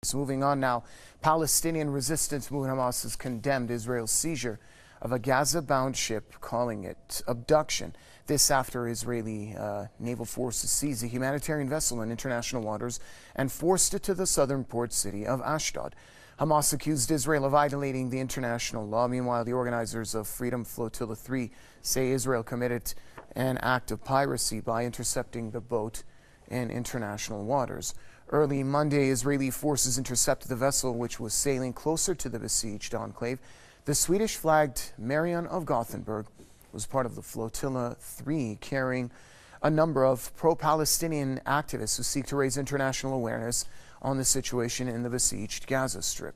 So moving on now, Palestinian resistance movement Hamas has condemned Israel's seizure of a Gaza-bound ship, calling it abduction. This after Israeli naval forces seized a humanitarian vessel in international waters and forced it to the southern port city of Ashdod. Hamas accused Israel of violating the international law. Meanwhile, the organizers of Freedom Flotilla 3 say Israel committed an act of piracy by intercepting the boat in international waters. Early Monday, Israeli forces intercepted the vessel which was sailing closer to the besieged enclave. The Swedish-flagged Marion of Gothenburg was part of the Flotilla 3, carrying a number of pro-Palestinian activists who seek to raise international awareness on the situation in the besieged Gaza Strip.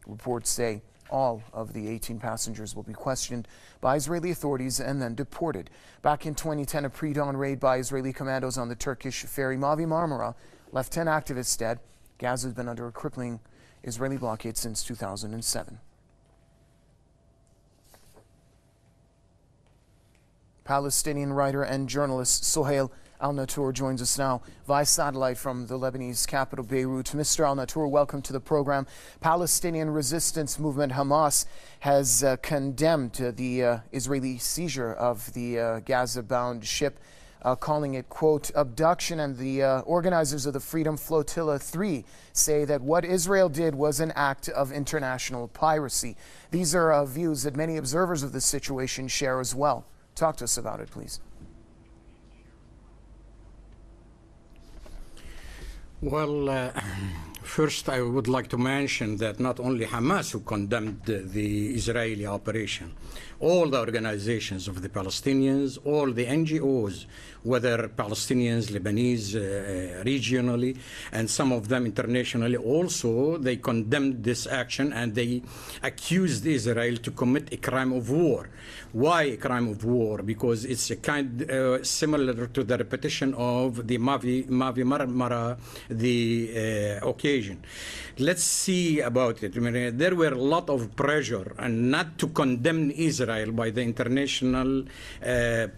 Reports say all of the 18 passengers will be questioned by Israeli authorities and then deported. Back in 2010, a pre-dawn raid by Israeli commandos on the Turkish ferry Mavi Marmara left 10 activists dead. Gaza has been under a crippling Israeli blockade since 2007. Palestinian writer and journalist Sohail Al-Natour joins us now via satellite from the Lebanese capital, Beirut. Mr. Al-Natour, welcome to the program. Palestinian resistance movement Hamas has condemned the Israeli seizure of the Gaza-bound ship, calling it, quote, abduction, and the organizers of the Freedom Flotilla 3 say that what Israel did was an act of international piracy. These are views that many observers of the situation share as well. Talk to us about it, please. Well, first I would like to mention that not only Hamas who condemned the Israeli operation, all the organizations of the Palestinians, all the NGOs, whether Palestinians, Lebanese, regionally, and some of them internationally also, they condemned this action and they accused Israel to commit a crime of war. Why a crime of war? Because it's a kind similar to the repetition of the Mavi Marmara, the occasion. Let's see about it. I mean, there were a lot of pressure and not to condemn Israel by the international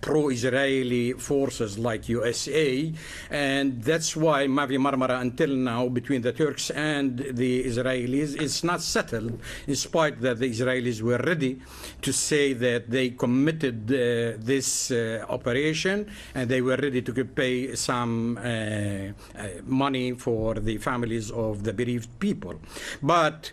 pro-Israeli forces like USA, and that's why Mavi Marmara until now between the Turks and the Israelis is not settled, in spite that the Israelis were ready to say that they committed this operation and they were ready to pay some money for the families of the bereaved people. But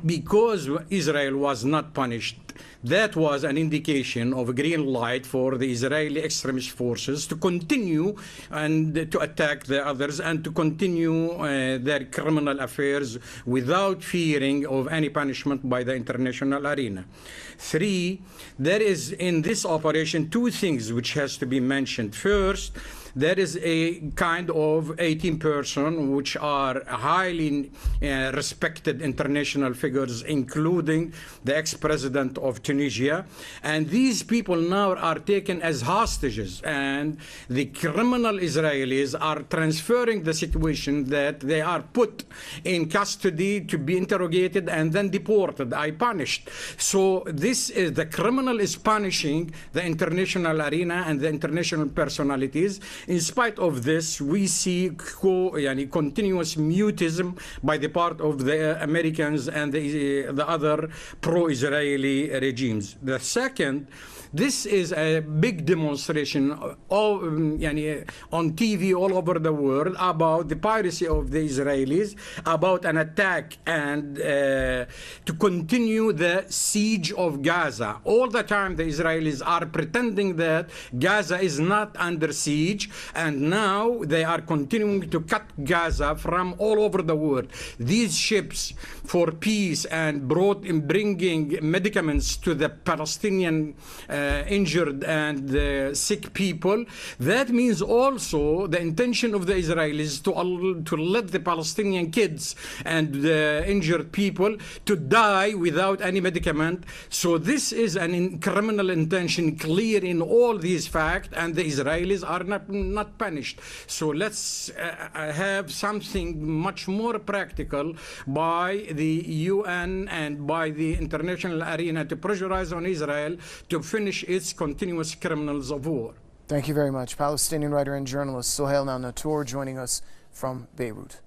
because Israel was not punished, that was an indication of a green light for the Israeli extremist forces to continue and to attack the others and to continue their criminal affairs without fearing of any punishment by the international arena. 3, there is in this operation two things which has to be mentioned. First, there is a kind of 18 persons which are highly respected international figures, including the ex-president of Tunisia. And these people now are taken as hostages. And the criminal Israelis are transferring the situation that they are put in custody to be interrogated and then deported, punished. So this is, the criminal is punishing the international arena and the international personalities. In spite of this, we see continuous mutism by the part of the Americans and the other pro-Israeli regimes. The second, this is a big demonstration on TV all over the world about the piracy of the Israelis, about an attack and to continue the siege of Gaza. All the time the Israelis are pretending that Gaza is not under siege, and now they are continuing to cut Gaza from all over the world. These ships for peace and bringing medicaments to the Palestinian injured and sick people, that means also the intention of the Israelis to let the Palestinian kids and injured people to die without any medicament. So this is an criminal intention clear in all these facts, and the Israelis are not punished. So let's have something much more practical by the UN and by the international arena to pressurize on Israel to finish its continuous criminals of war. Thank you very much. Palestinian writer and journalist Sohail Al-Natour joining us from Beirut.